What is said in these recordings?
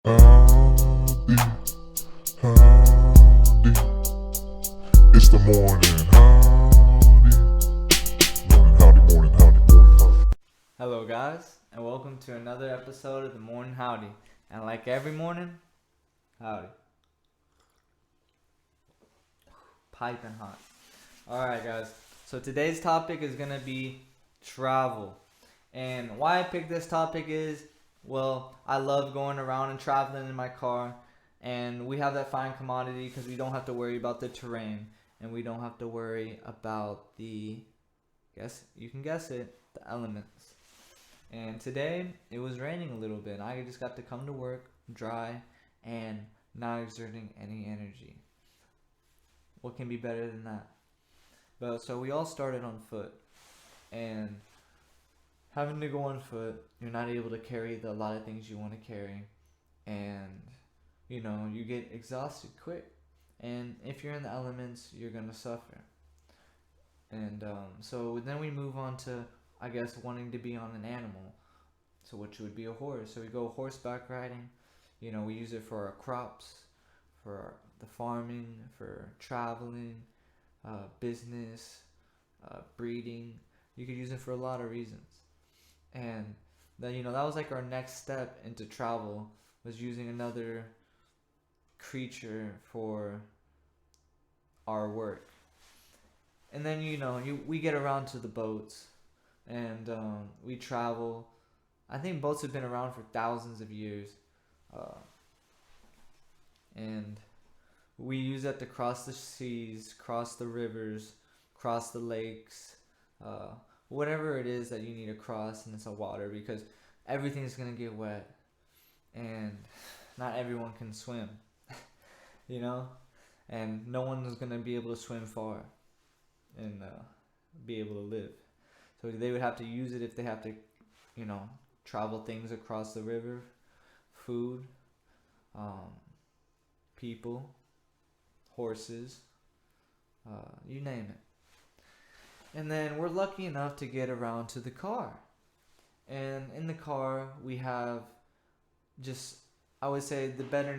Howdy, howdy, it's the morning howdy, morning howdy. Hello, guys, and welcome to another episode of the Morning Howdy. And like every morning, howdy. Piping hot. Alright, guys, so today's topic is going to be travel. And why I picked this topic is, well, I love going around and traveling in my car. And we have that fine commodity because we don't have to worry about the terrain. And we don't have to worry about guess you can guess it, the elements. And today it was raining a little bit. I just got to come to work dry and not exerting any energy. What can be better than that? But so we all started on foot, and having to go on foot, you're not able to carry a lot of things you want to carry, and you get exhausted quick. And if you're in the elements, you're gonna suffer. And so then we move on to, I guess, wanting to be on an animal. So which would be a horse. So we go horseback riding. We use it for our crops, for the farming, for traveling, business, breeding. You could use it for a lot of reasons. And then that was like our next step into travel, was using another creature for our work. And then we get around to the boats, and we travel. I think boats have been around for thousands of years, and we use that to cross the seas, cross the rivers, cross the lakes, whatever it is that you need to cross, and it's a water, because everything's gonna get wet, and not everyone can swim, you know, and no one is gonna be able to swim far and be able to live. So they would have to use it if they have to, travel things across the river, food, people, horses, you name it. And then we're lucky enough to get around to the car. And in the car, we have just, I would say, the better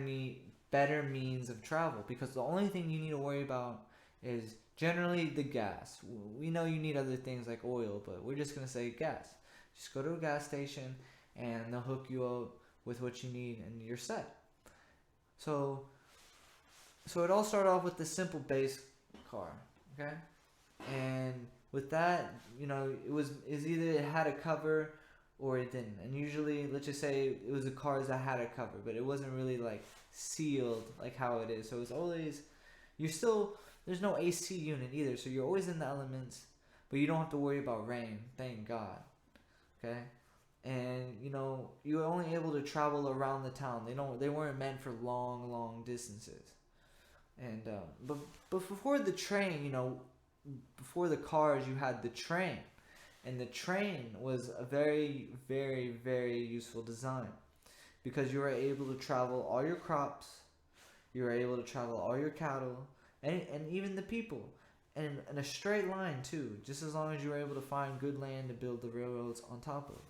means of travel, because the only thing you need to worry about is generally the gas. We know you need other things like oil, but we're just going to say gas. Just go to a gas station and they'll hook you up with what you need and you're set. So it all started off with the simple base car, okay? And with that, it was either it had a cover or it didn't. And usually, let's just say it was the cars that had a cover, but it wasn't really like sealed like how it is. So it's always, there's no AC unit either, so you're always in the elements, but you don't have to worry about rain, thank God. Okay? And you're only able to travel around the town. They weren't meant for long distances. And but before the train, before the cars, you had the train. And the train was a very, very, very useful design, because you were able to travel all your crops, you were able to travel all your cattle, and even the people, and in a straight line too, just as long as you were able to find good land to build the railroads on top of.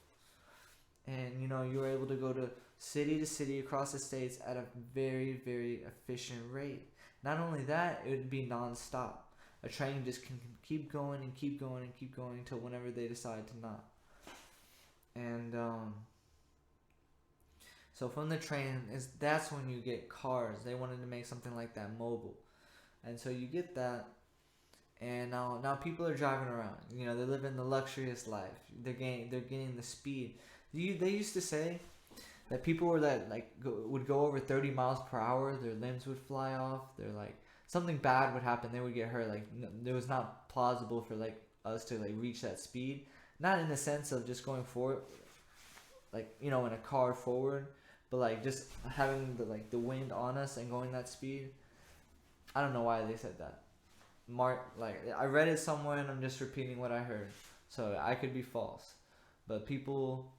And you were able to go to city across the states at a very, very efficient rate. Not only that, it would be non-stop. A train just can keep going and keep going and keep going until whenever they decide to not. And so from the train, that's when you get cars. They wanted to make something like that mobile. And so you get that, and now people are driving around. They're living the luxurious life. They're getting the speed. They used to say that people would go over 30 miles per hour, their limbs would fly off. They're like, something bad would happen. They would get hurt. Like, it was not plausible for us to reach that speed. Not in the sense of just going forward, in a car forward, but just having the wind on us and going that speed. I don't know why they said that. I read it somewhere and I'm just repeating what I heard, so I could be false, but people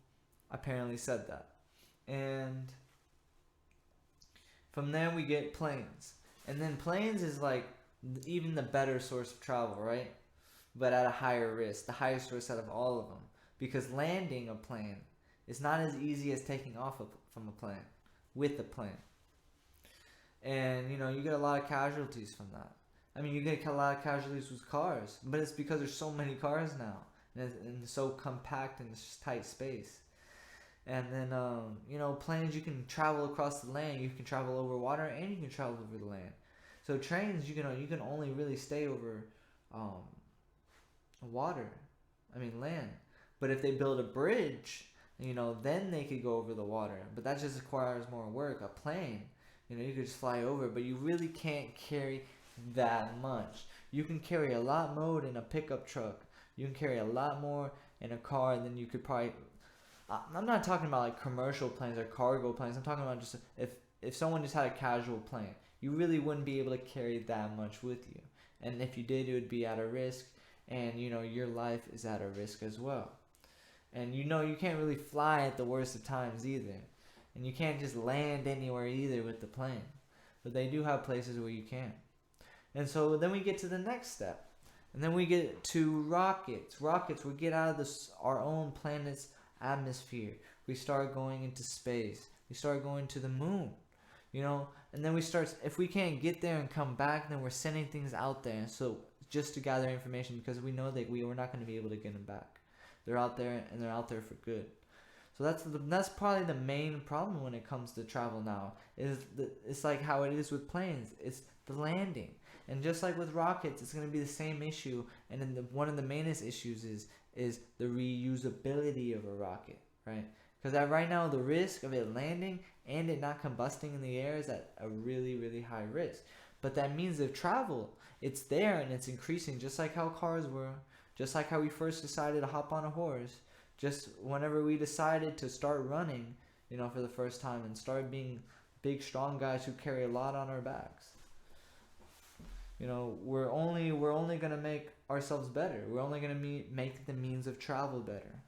apparently said that. And from there we get planes, and then planes is even the better source of travel, right? But at a higher risk, the highest risk out of all of them, because landing a plane is not as easy as taking off from a plane. with the plane. And you get a lot of casualties from that. I mean, you get a lot of casualties with cars, but it's because there's so many cars now, and it's so compact in this tight space. And then planes, you can travel across the land, you can travel over water, and you can travel over the land. So trains, you can only really stay over water, land. But if they build a bridge, then they could go over the water. But that just requires more work. A plane, you could just fly over, but you really can't carry that much. You can carry a lot more in a pickup truck. You can carry a lot more in a car than you could probably. I'm not talking about like commercial planes or cargo planes. I'm talking about just if someone just had a casual plane, you really wouldn't be able to carry that much with you. And if you did, it would be at a risk, and your life is at a risk as well. And you can't really fly at the worst of times either, and you can't just land anywhere either with the plane. But they do have places where you can. And so then we get to the next step, and then we get to rockets. Rockets, we get out of our own planet's atmosphere. We start going into space. We start going to the moon, and then we start, if we can't get there and come back, then we're sending things out there, so just to gather information, because we know that we're not going to be able to get them back. They're out there, and they're out there for good. So that's probably the main problem when it comes to travel now. It's like how it is with planes. It's the landing. And just like with rockets, it's going to be the same issue. And then one of the mainest issues is the reusability of a rocket, right? Because right now, the risk of it landing and it not combusting in the air is at a really, really high risk. But that means if travel, it's there and it's increasing, just like how cars were, just like how we first decided to hop on a horse, just whenever we decided to start running, for the first time, and start being big, strong guys who carry a lot on our backs. We're only gonna make ourselves better. We're only gonna make the means of travel better.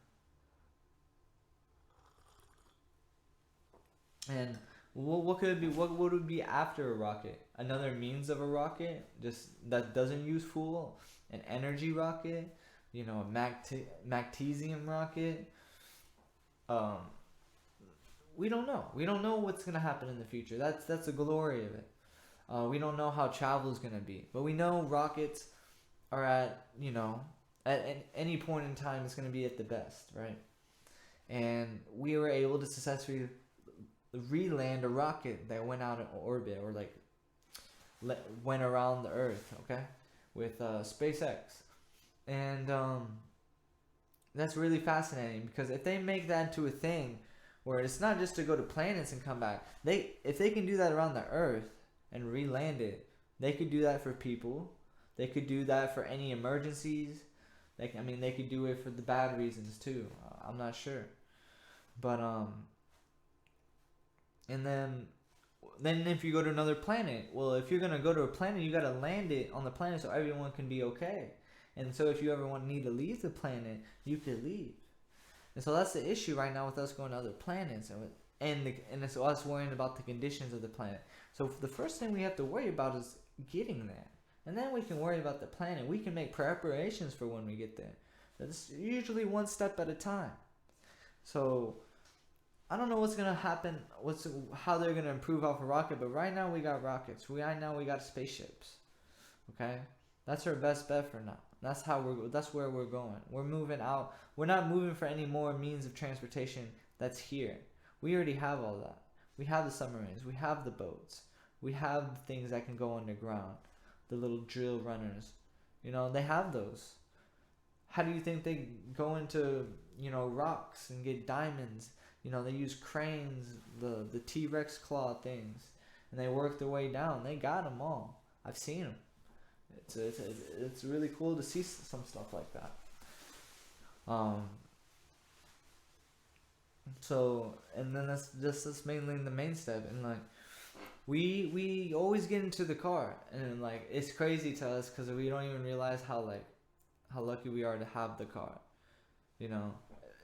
And what could it be? What would it be after a rocket? Another means of a rocket, just that doesn't use fuel. An energy rocket, a magnesium rocket. We don't know. We don't know what's gonna happen in the future. That's the glory of it. We don't know how travel is gonna be, but we know rockets are at any point in time it's gonna be at the best, right? And we were able to successfully re-land a rocket that went out in orbit, or went around the Earth, okay, with SpaceX, and that's really fascinating, because if they make that into a thing where it's not just to go to planets and come back, if they can do that around the Earth and re-land it, they could do that for people. They could do that for any emergencies. They could do it for the bad reasons too. I'm not sure, but and then if you go to another planet, well, if you're gonna go to a planet, you gotta land it on the planet so everyone can be okay. And so if you ever need to leave the planet, you could leave. And so that's the issue right now with us going to other planets, and it's us worrying about the conditions of the planet. So the first thing we have to worry about is getting there, and then we can worry about the planet. We can make preparations for when we get there. It's usually one step at a time. So I don't know what's gonna happen, how they're gonna improve off a rocket, but right now we got rockets. Right now we got spaceships. Okay, that's our best bet for now. That's where we're going. We're moving out. We're not moving for any more means of transportation that's here. We already have all that. We have the submarines. We have the boats. We have things that can go underground. The little drill runners. They have those. How do you think they go into, rocks and get diamonds? They use cranes, the T-Rex claw things, and they work their way down. They got them all. I've seen them. It's really cool to see some stuff like that. So, and then that's mainly the main step, and we always get into the car, and it's crazy to us because we don't even realize how lucky we are to have the car.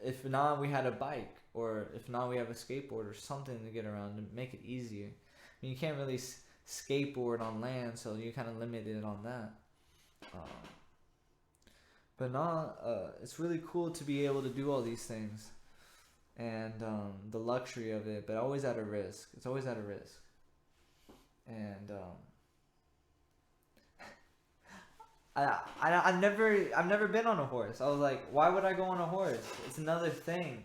If not, we had a bike, or if not, we have a skateboard or something to get around to make it easier. You can't really skateboard on land, so you're kind of limited on that. But it's really cool to be able to do all these things. and the luxury of it, but always at a risk. It's always at a risk. And I've never been on a horse. I was like, why would I go on a horse? It's another thing.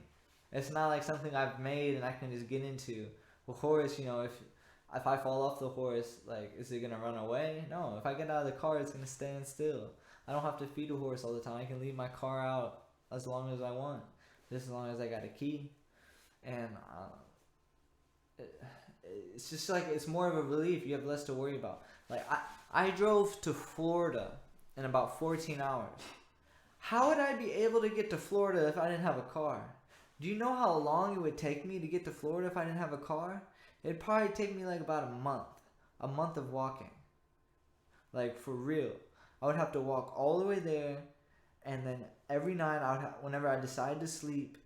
It's not like something I've made and I can just get into. A horse, you know, if I fall off the horse, like, is it gonna run away? No. If I get out of the car, it's gonna stand still. I don't have to feed a horse all the time. I can leave my car out as long as I want, just as long as I got a key. And it's just like, it's more of a relief. You have less to worry about. Like, I drove to Florida in about 14 hours. How would I be able to get to Florida if I didn't have a car? Do you know how long it would take me to get to Florida if I didn't have a car? It'd probably take me like about a month of walking. Like, for real. I would have to walk all the way there, and then every night, whenever I decide to sleep.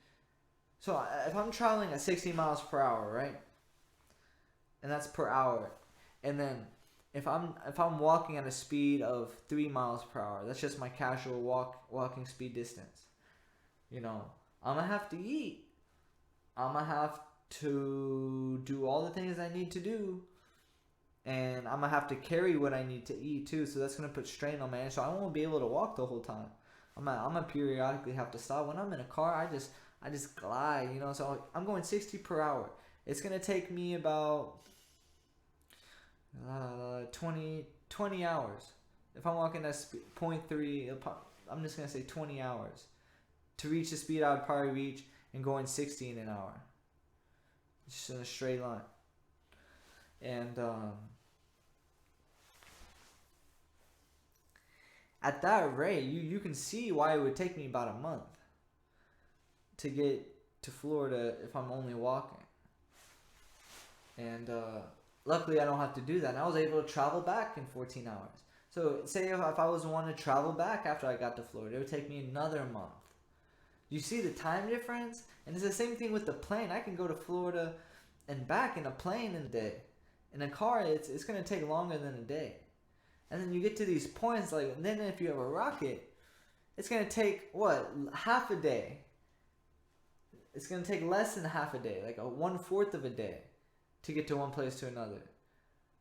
So if I'm traveling at 60 miles per hour, right? And that's per hour. And then if I'm walking at a speed of 3 miles per hour, that's just my casual walking speed distance. You know, I'm gonna have to eat. I'm gonna have to do all the things I need to do. And I'm gonna have to carry what I need to eat too, so that's gonna put strain on my hand. So I won't be able to walk the whole time. I'm gonna periodically have to stop. When I'm in a car, I just glide, you know. So I'm going 60 per hour. It's gonna take me about 20 hours. If I'm walking at 0.3, I'm just gonna say 20 hours to reach the speed I would probably reach and going 60 in an hour, just in a straight line. And at that rate, you can see why it would take me about a month to get to Florida if I'm only walking. And luckily, I don't have to do that. And I was able to travel back in 14 hours. So say if I was to want to travel back after I got to Florida, it would take me another month. You see the time difference? And it's the same thing with the plane. I can go to Florida and back in a plane in a day. In a car, it's going to take longer than a day. And then you get to these points, like, then if you have a rocket, it's going to take, what, half a day. It's going to take less than half a day, like a 1/4 of a day to get to one place to another.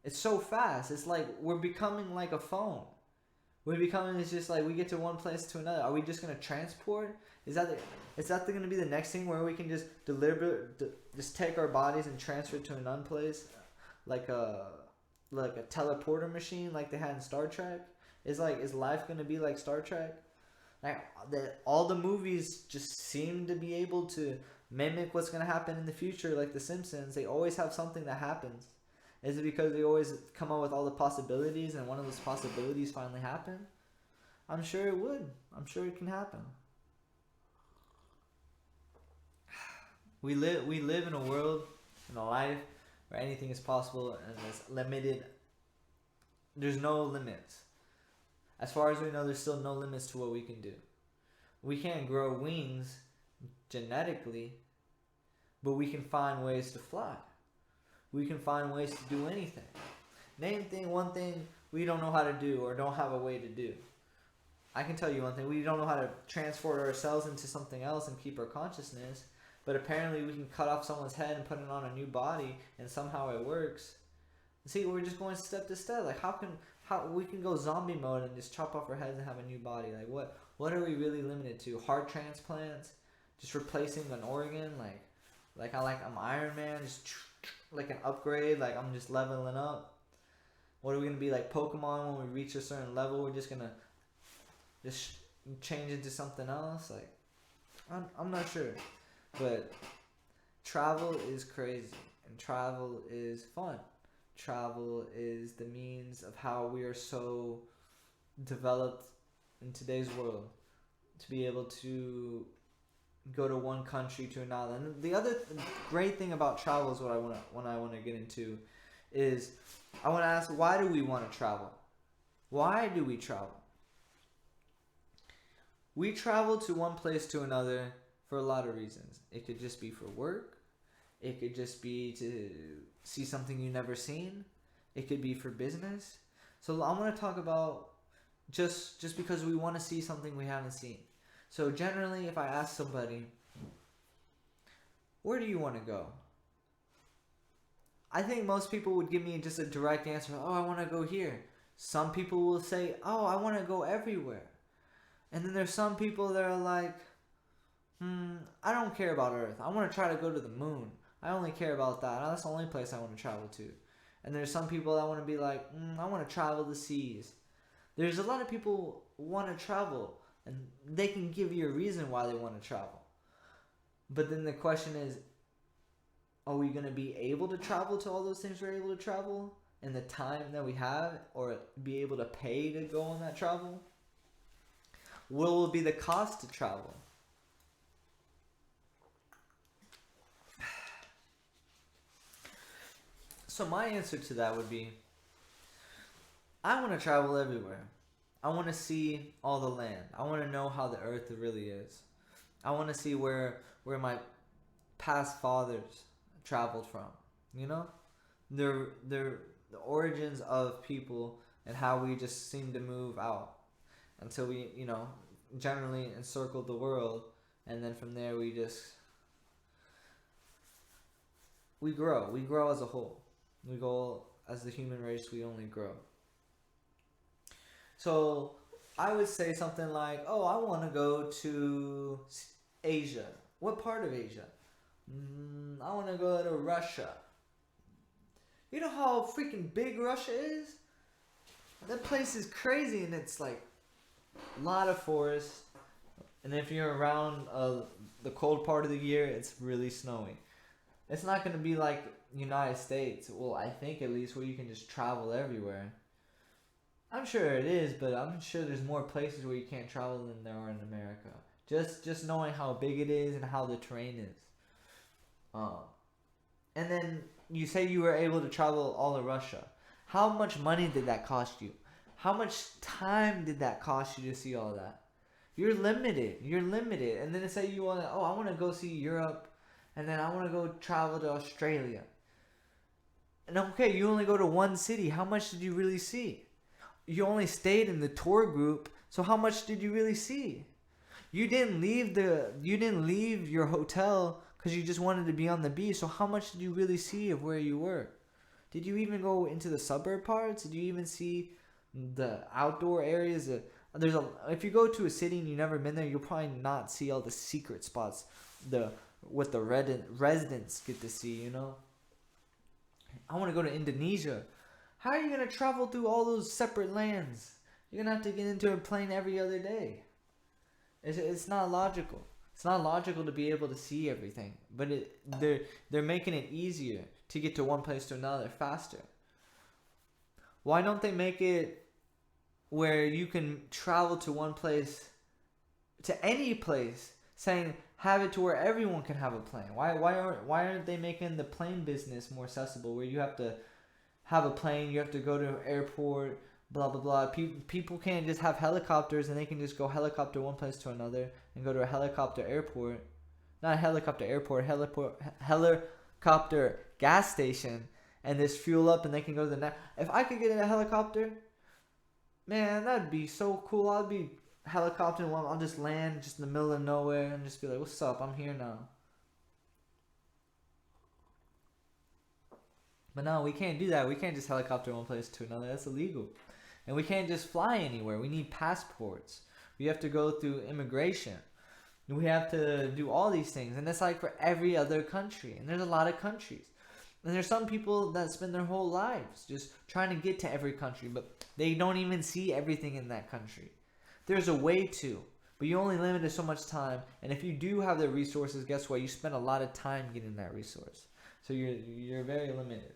It's so fast. It's like we're becoming like a phone. It's just like we get to one place to another. Are we just going to transport? Is that going to be the next thing where we can just just take our bodies and transfer it to another place? Like a teleporter machine like they had in Star Trek? Is life going to be like Star Trek? Like all the movies just seem to be able to mimic what's going to happen in the future, like The Simpsons. They always have something that happens. Is it because they always come up with all the possibilities and one of those possibilities finally happen? I'm sure it would. I'm sure it can happen. We live in a world, in a life, where anything is possible and it's limited. There's no limits. As far as we know, there's still no limits to what we can do. We can't grow wings genetically, but we can find ways to fly. We can find ways to do anything. One thing we don't know how to do or don't have a way to do. I can tell you one thing. We don't know how to transport ourselves into something else and keep our consciousness, but apparently we can cut off someone's head and put it on a new body, and somehow it works. See, we're just going step to step. Like, how we can go zombie mode and just chop off our heads and have a new body? Like, what are we really limited to? Heart transplants? Just replacing an organ? Like I'm Iron Man, just like an upgrade, like I'm just leveling up. What are we gonna be like Pokemon when we reach a certain level? We're just gonna just change into something else. Like I'm not sure, but travel is crazy and travel is fun. Travel is the means of how we are so developed in today's world to be able to go to one country to another. And the other great thing about travel is what I want to get into is I want to ask, why do we want to travel? Why do we travel? We travel to one place to another for a lot of reasons. It could just be for work. It could just be to see something you've never seen. It could be for business. So I want to talk about just because we want to see something we haven't seen. So generally, if I ask somebody, where do you want to go? I think most people would give me just a direct answer. Oh, I want to go here. Some people will say, oh, I want to go everywhere. And then there's some people that are like, I don't care about Earth. I want to try to go to the moon. I only care about that. That's the only place I want to travel to. And there's some people that want to be like, I want to travel the seas. There's a lot of people who want to travel, and they can give you a reason why they want to travel. But then the question is, are we going to be able to travel to all those things we're able to travel in the time that we have, or be able to pay to go on that travel? What will be the cost to travel? So my answer to that would be, I want to travel everywhere. I want to see all the land. I want to know how the earth really is. I want to see where my past fathers traveled from. You know, they're the origins of people and how we just seem to move out until we, generally encircled the world, and then from there we grow. We grow as a whole. We go as the human race. We only grow. So I would say something like, oh, I want to go to Asia. What part of Asia? I want to go to Russia. You know how freaking big Russia is? That place is crazy, and it's like a lot of forest. And if you're around the cold part of the year, it's really snowy. It's not going to be like United States. Well, I think at least, where you can just travel everywhere. I'm sure it is, but I'm sure there's more places where you can't travel than there are in America. Just knowing how big it is and how the terrain is. And then you say you were able to travel all of Russia. How much money did that cost you? How much time did that cost you to see all that? You're limited. And then say you want to, I want to go see Europe, and then I want to go travel to Australia. And okay, you only go to one city. How much did you really see? You only stayed in the tour group, so how much did you really see? You didn't leave your hotel because you just wanted to be on the beach. So how much did you really see of where you were? Did you even go into the suburb parts? Did you even see the outdoor areas? If you go to a city and you've never been there, you'll probably not see all the secret spots, what the residents get to see. I want to go to Indonesia. How are you going to travel through all those separate lands? You're going to have to get into a plane every other day. It's not logical. It's not logical to be able to see everything. But they're making it easier to get to one place to another faster. Why don't they make it where you can travel to one place, to any place, saying have it to where everyone can have a plane? Why aren't they making the plane business more accessible, where you have to have a plane, you have to go to an airport, blah blah blah. People can't just have helicopters, and they can just go helicopter one place to another and go to a helicopter airport. Not a helicopter airport, helicopter gas station, and just fuel up, and they can go to the next. If I could get in a helicopter, man, that'd be so cool. I'd be helicoptering. I'll just land just in the middle of nowhere and just be like, "What's up? I'm here now." But no, we can't do that. We can't just helicopter one place to another. That's illegal. And we can't just fly anywhere. We need passports. We have to go through immigration. We have to do all these things. And it's like for every other country. And there's a lot of countries. And there's some people that spend their whole lives just trying to get to every country, but they don't even see everything in that country. There's a way to, but you only limited so much time. And if you do have the resources, guess what? You spend a lot of time getting that resource. So you're very limited.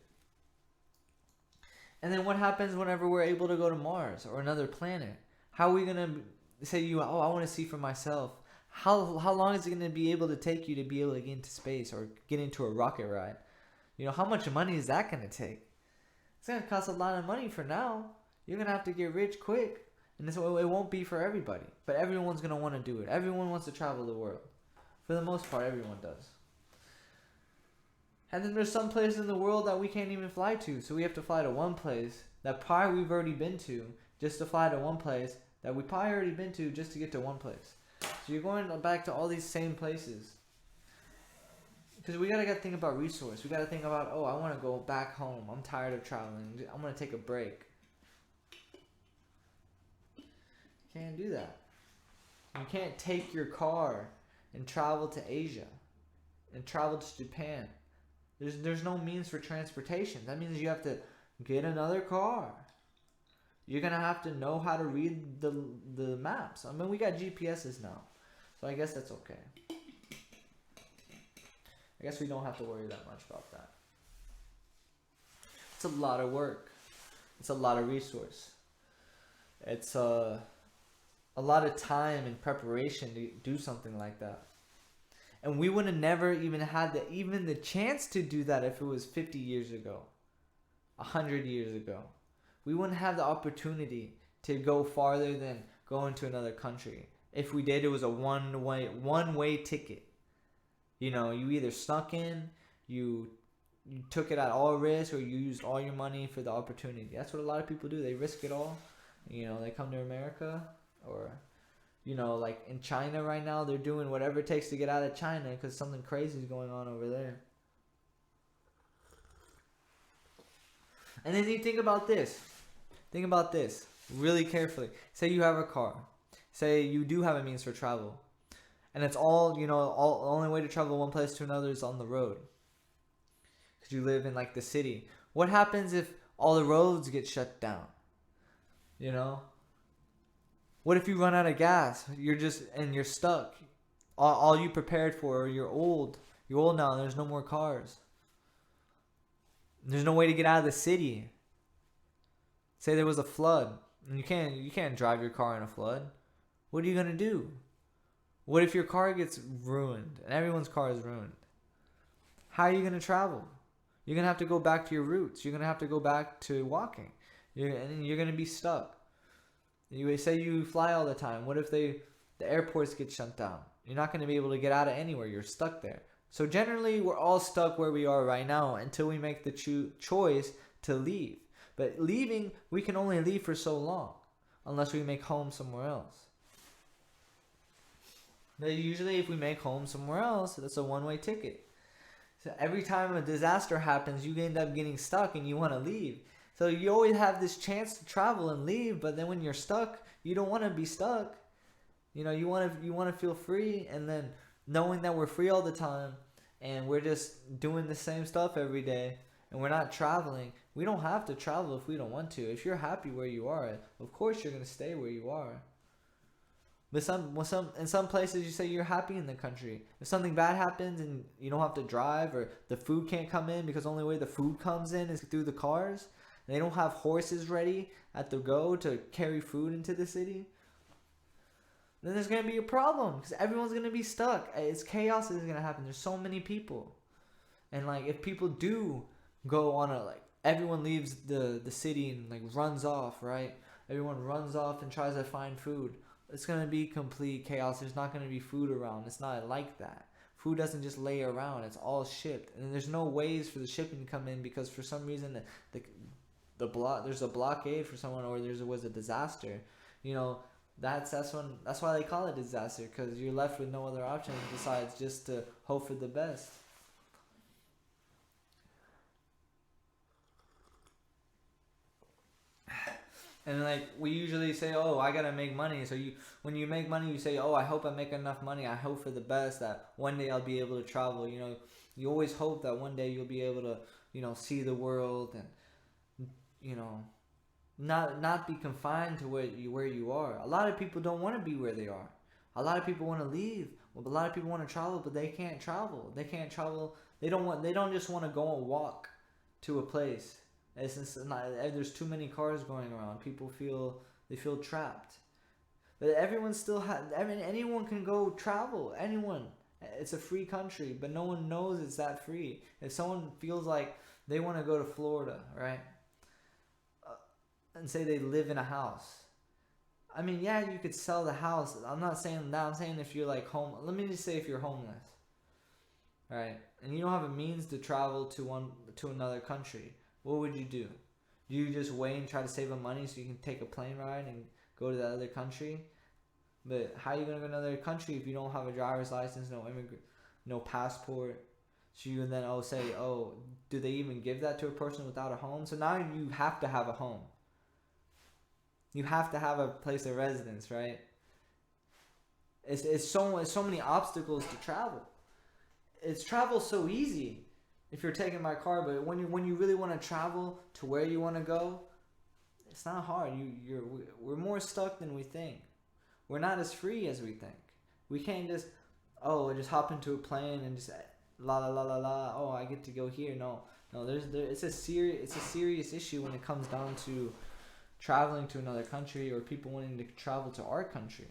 And then what happens whenever we're able to go to Mars or another planet? How are we going to say I want to see for myself? How long is it going to be able to take you to be able to get into space or get into a rocket ride? How much money is that going to take? It's going to cost a lot of money for now. You're going to have to get rich quick. And it won't be for everybody. But everyone's going to want to do it. Everyone wants to travel the world. For the most part, everyone does. And then there's some places in the world that we can't even fly to. So we have to fly to one place that probably we've already been to just to fly to one place that we probably already been to just to get to one place. So you're going back to all these same places Because we gotta think about resource. We gotta think about, oh, I want to go back home. I'm tired of traveling. I'm gonna take a break. Can't do that. You can't take your car and travel to Asia and travel to Japan. There's no means for transportation. That means you have to get another car. You're gonna have to know how to read the maps. I mean, we got GPSs now, so I guess that's okay. I guess we don't have to worry that much about that. It's a lot of work. It's a lot of resource. It's a lot of time and preparation to do something like that. And we would have never even had the chance to do that if it was 50 years ago, 100 years ago. We wouldn't have the opportunity to go farther than going to another country. If we did, it was a one-way ticket. You know, you either snuck in, you took it at all risk, or you used all your money for the opportunity. That's what a lot of people do. They risk it all. You know, they come to America, or, you know, like in China right now, they're doing whatever it takes to get out of China because something crazy is going on over there. And then you think about this. Think about this really carefully. Say you have a car. Say you do have a means for travel. And it's all, you know, the only way to travel one place to another is on the road. Because you live in like the city. What happens if all the roads get shut down? You know? What if you run out of gas? You're stuck. All you prepared for, you're old. You're old now and there's no more cars. There's no way to get out of the city. Say there was a flood. And you can't drive your car in a flood. What are you gonna do? What if your car gets ruined and everyone's car is ruined? How are you going to travel? You're going to have to go back to your roots. You're going to have to go back to walking. And you're going to be stuck. You say you fly all the time. What if the airports get shut down? You're not going to be able to get out of anywhere. You're stuck there. So generally, we're all stuck where we are right now until we make the choice to leave. But leaving, we can only leave for so long unless we make home somewhere else. Usually if we make home somewhere else, that's a one-way ticket. So every time a disaster happens, you end up getting stuck and you want to leave. So you always have this chance to travel and leave, but then when you're stuck, you don't want to be stuck. You know, you want to feel free, and then knowing that we're free all the time and we're just doing the same stuff every day and we're not traveling. We don't have to travel if we don't want to. If you're happy where you are, of course you're going to stay where you are. But in some places you say you're happy in the country. If something bad happens and you don't have to drive, or the food can't come in because the only way the food comes in is through the cars, and they don't have horses ready at the go to carry food into the city, then there's going to be a problem because everyone's going to be stuck. It's chaos is going to happen. There's so many people. And like if people do go on everyone leaves the city and like runs off, right? Everyone runs off and tries to find food. It's going to be complete chaos. There's not going to be food around. It's not like that. Food doesn't just lay around. It's all shipped. And there's no ways for the shipping to come in because for some reason there's a blockade for someone, or there was a disaster. You know, that's why they call it disaster, because you're left with no other option besides just to hope for the best. And like we usually say, oh, I gotta make money. So when you make money, you say, oh, I hope I make enough money. I hope for the best that one day I'll be able to travel. You know, you always hope that one day you'll be able to, you know, see the world and, you know, not be confined to where you are. A lot of people don't want to be where they are. A lot of people want to leave. Well, a lot of people want to travel, but they can't travel. They can't travel. They don't just want to go and walk to a place. There's too many cars going around. People feel trapped. But everyone still anyone can go travel. Anyone. It's a free country, but no one knows it's that free. If someone feels like they want to go to Florida, right? And say they live in a house. I mean, yeah, you could sell the house. I'm not saying that. I'm saying if you're like home. Let me just say if you're homeless, right? And you don't have a means to travel to another country. What would you do? Do you just wait and try to save up money so you can take a plane ride and go to that other country? But how are you going to go to another country if you don't have a driver's license, no passport? So you then say, oh, do they even give that to a person without a home? So now you have to have a home. You have to have a place of residence, right? It's so many obstacles to travel. It's travel so easy if you're taking my car, but when you really want to travel to where you want to go, it's not hard. We're more stuck than we think. We're not as free as we think. We can't just hop into a plane and just la la la la la. Oh, I get to go here. No. It's a serious issue when it comes down to traveling to another country or people wanting to travel to our country.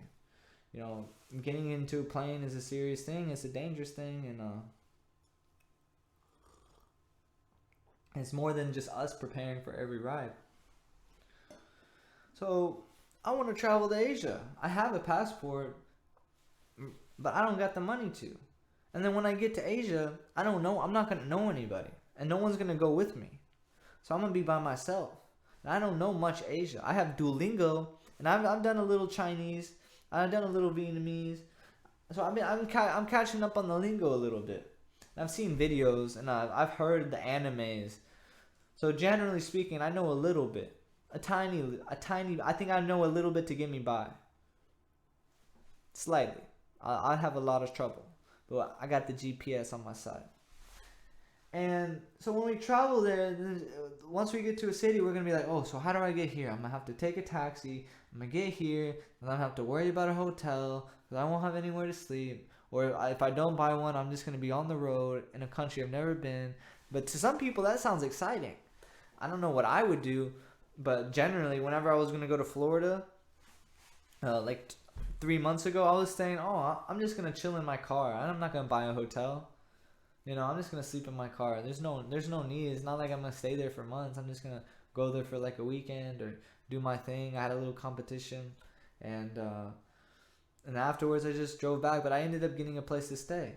Getting into a plane is a serious thing. It's a dangerous thing, and it's more than just us preparing for every ride. So I want to travel to Asia. I have a passport, but I don't got the money to. And then when I get to Asia, I don't know. I'm not gonna know anybody, and no one's gonna go with me. So I'm gonna be by myself. And I don't know much Asia. I have Duolingo, and I've done a little Chinese. I've done a little Vietnamese. So I'm catching up on the lingo a little bit. And I've seen videos, and I've heard the animes. So generally speaking, I know a little bit. A tiny. I think I know a little bit to get me by. Slightly. I'd have a lot of trouble, but I got the GPS on my side. And so when we travel there, once we get to a city, we're going to be like, oh, so how do I get here? I'm going to have to take a taxi. I'm going to get here, and I'm going to have to worry about a hotel because I won't have anywhere to sleep. Or if I don't buy one, I'm just going to be on the road in a country I've never been. But to some people, that sounds exciting. I don't know what I would do, but generally, whenever I was going to go to Florida, 3 months ago, I was saying, oh, I'm just going to chill in my car. I'm not going to buy a hotel. I'm just gonna sleep in my car. There's no need. It's not like I'm gonna stay there for months. I'm just gonna go there for like a weekend or do my thing. I had a little competition, and afterwards I just drove back. But I ended up getting a place to stay.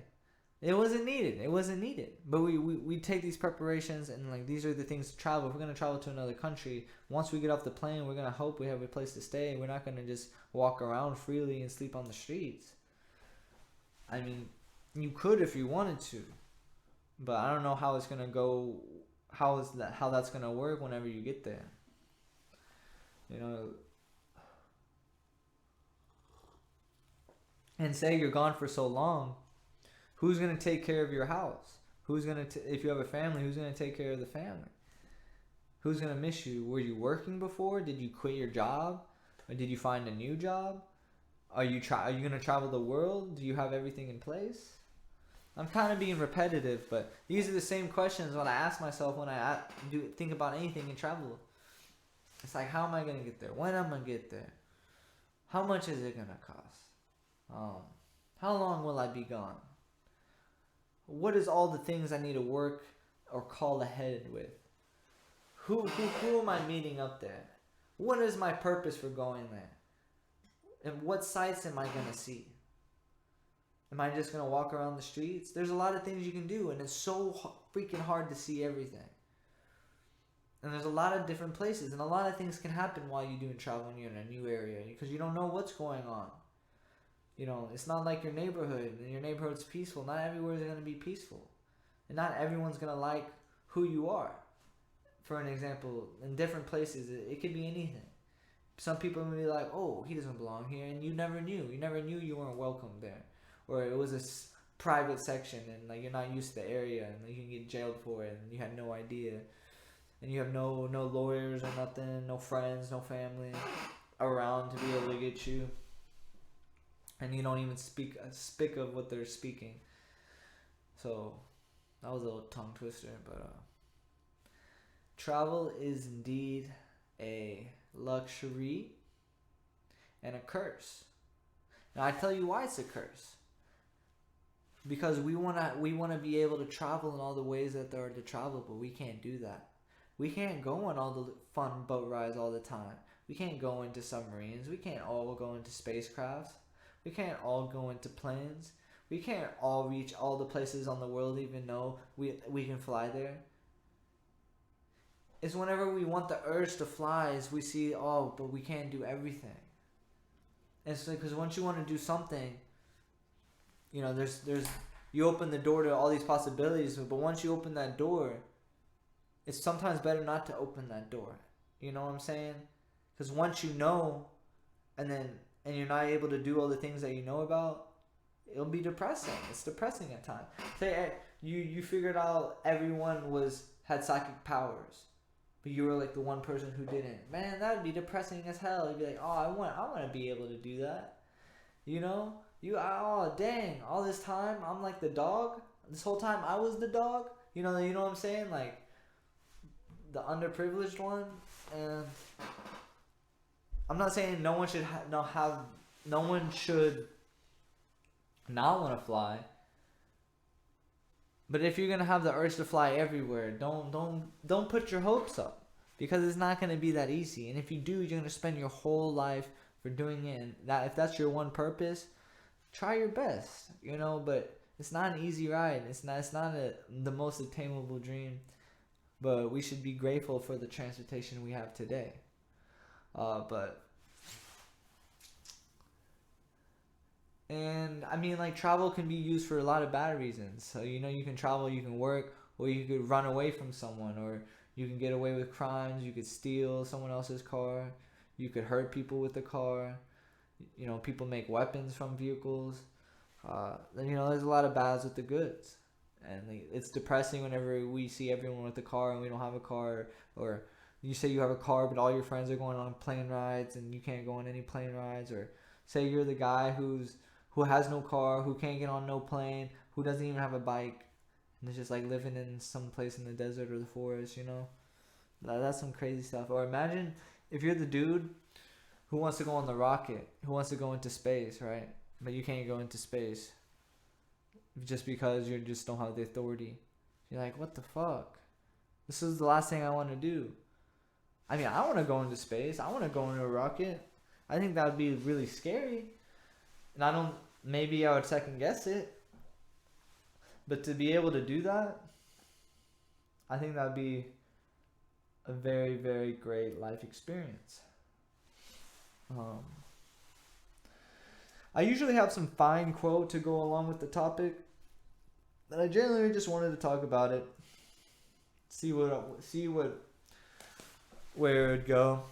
It wasn't needed. But we take these preparations, and like these are the things to travel. If we're gonna travel to another country, once we get off the plane, we're gonna hope we have a place to stay. We're not gonna just walk around freely and sleep on the streets. I mean, you could if you wanted to. But I don't know how it's gonna go. How that's gonna work whenever you get there. And say you're gone for so long, who's gonna take care of your house? If you have a family, who's gonna take care of the family? Who's gonna miss you? Were you working before? Did you quit your job, or did you find a new job? Are you gonna travel the world? Do you have everything in place? I'm kind of being repetitive, but these are the same questions when I ask myself when I think about anything in travel. It's like, how am I going to get there? When am I going to get there? How much is it going to cost? How long will I be gone? What is all the things I need to work or call ahead with? Who am I meeting up there? What is my purpose for going there? And what sights am I going to see? Am I just going to walk around the streets? There's a lot of things you can do, and it's so freaking hard to see everything. And there's a lot of different places, and a lot of things can happen while you're doing travel when you're in a new area because you don't know what's going on. It's not like your neighborhood, and your neighborhood's peaceful. Not everywhere is going to be peaceful. And not everyone's going to like who you are. For an example, in different places, it could be anything. Some people will be like, oh, he doesn't belong here, and you never knew. You never knew you weren't welcome there. Or it was a private section, and like you're not used to the area, and like, you can get jailed for it, and you had no idea, and you have no lawyers or nothing, no friends, no family around to be able to get you, and you don't even speak of what they're speaking. So that was a little tongue twister, but travel is indeed a luxury and a curse. And I tell you why it's a curse. Because we wanna be able to travel in all the ways that there are to travel, but we can't do that. We can't go on all the fun boat rides all the time. We can't go into submarines. We can't all go into spacecrafts. We can't all go into planes. We can't all reach all the places on the world even though we can fly there. It's whenever we want the urge to fly is we see, but we can't do everything. And it's like, because once you want to do something, there's you open the door to all these possibilities, but once you open that door, it's sometimes better not to open that door. You know what I'm saying? Because once you know, and you're not able to do all the things that you know about, it'll be depressing. It's depressing at times. Say you figured out everyone had psychic powers, but you were like the one person who didn't. Man, that would be depressing as hell. You'd be like, oh, I want to be able to do that. You know? Oh dang! All this time I'm like the dog. This whole time I was the dog. You know what I'm saying? Like the underprivileged one. And I'm not saying no one should no one should not want to fly. But if you're gonna have the urge to fly everywhere, don't put your hopes up, because it's not gonna be that easy. And if you do, you're gonna spend your whole life for doing it. And that if that's your one purpose, try your best, But it's not an easy ride. It's not the most attainable dream. But we should be grateful for the transportation we have today. And I mean, like, travel can be used for a lot of bad reasons. So, you can travel, you can work, or you could run away from someone, or you can get away with crimes, you could steal someone else's car, you could hurt people with the car. People make weapons from vehicles. There's a lot of bads with the goods. And it's depressing whenever we see everyone with a car and we don't have a car, or you say you have a car but all your friends are going on plane rides and you can't go on any plane rides, or say you're the guy who has no car, who can't get on no plane, who doesn't even have a bike, and is just like living in some place in the desert or the forest. That's some crazy stuff. Or imagine if you're the dude who wants to go on the rocket, who wants to go into space, right? But you can't go into space just because you just don't have the authority. You're like, what the fuck? This is the last thing I want to do. I mean, I want to go into space. I want to go into a rocket. I think that would be really scary. And maybe I would second guess it. But to be able to do that, I think that would be a very, very great life experience. I usually have some fine quote to go along with the topic, but I generally just wanted to talk about it, see where it would go,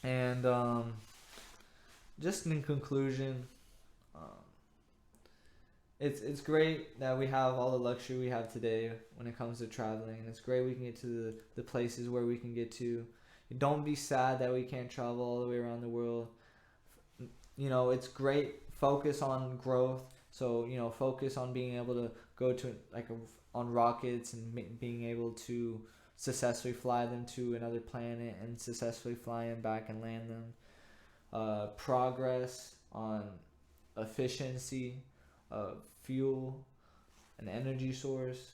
and just in conclusion, it's great that we have all the luxury we have today when it comes to traveling, and it's great we can get to the places where we can get to. Don't be sad that we can't travel all the way around the world. It's great. Focus on growth. So, focus on being able to go to on rockets and being able to successfully fly them to another planet and successfully fly them back and land them. Progress on efficiency of fuel and energy source.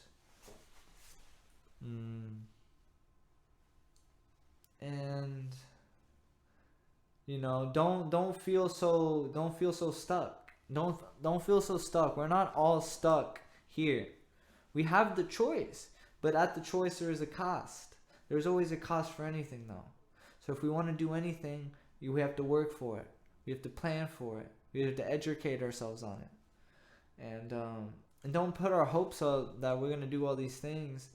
And don't feel so stuck. Don't feel so stuck. We're not all stuck here. We have the choice, but at the choice there is a cost. There's always a cost for anything, though. So if we want to do anything, we have to work for it. We have to plan for it. We have to educate ourselves on it. And don't put our hopes up that we're gonna do all these things,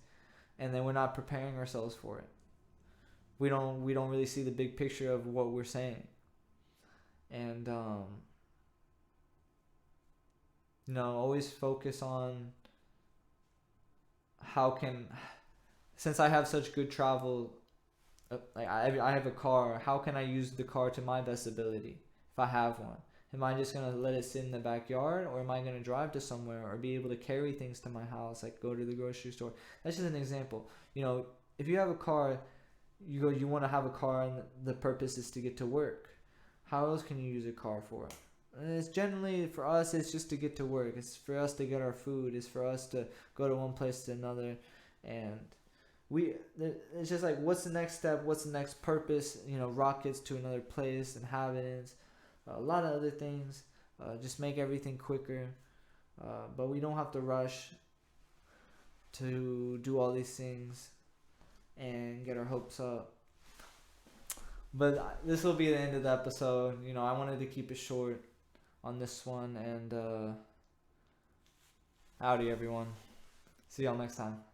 and then we're not preparing ourselves for it. We don't really see the big picture of what we're saying. And always focus on since I have such good travel, I have a car, how can I use the car to my best ability if I have one? Am I just going to let it sit in the backyard, or am I going to drive to somewhere or be able to carry things to my house, like go to the grocery store? That's just an example. If you have a car, you want to have a car and the purpose is to get to work. How else can you use a car for? And it's generally, for us, it's just to get to work. It's for us to get our food. It's for us to go to one place to another. And it's just like, what's the next step? What's the next purpose? Rockets to another place, inhabitants, a lot of other things. Just make everything quicker. But we don't have to rush to do all these things and get our hopes up. But this will be the end of the episode. I wanted to keep it short on this one, and Howdy, everyone. See y'all next time.